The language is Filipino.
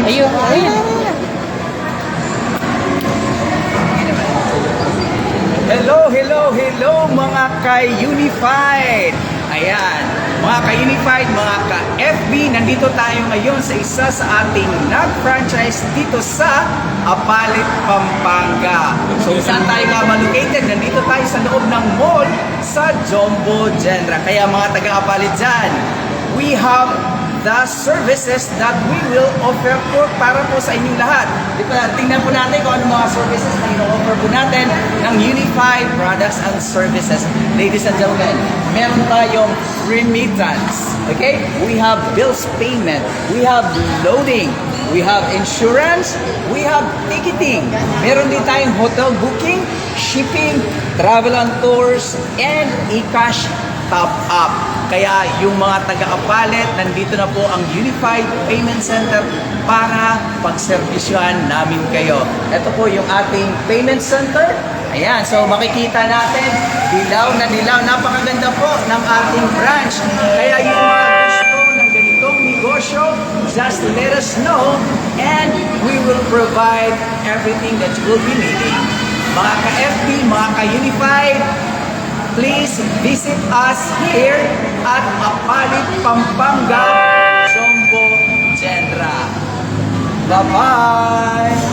Ayun, ayun. Hello, hello, hello mga ka-Unified! Ayan, mga ka-Unified, mga ka-FB, nandito tayo ngayon sa isa sa ating nag-franchise dito sa Apalit, Pampanga. So saan tayo nga located? Nandito tayo sa loob ng mall sa Jumbo General. Kaya mga taga-Apalit dyan, we have the services that we will offer po para po sa inyong lahat. Tingnan po natin kung ano mga services na ino-offer po natin ng Unified Products and Services. Ladies and gentlemen, meron tayong remittance. Okay? We have bills payment. We have loading. We have insurance. We have ticketing. Meron din tayong hotel booking, shipping, travel and tours, and e-cash top up. Kaya yung mga taga-Apalit, nandito na po ang Unified Payment Center para pagservisyohan namin kayo. Ito po yung ating payment center. Ayan, so makikita natin, dilaw na dilaw. Napakaganda po ng ating branch. Kaya yung mga gusto ng ganitong negosyo, just let us know and we will provide everything that you will be needing. Mga ka-FB, mga ka-Unified, please visit us here at Apalit, Pampanga, Jumbo General. Bye-bye!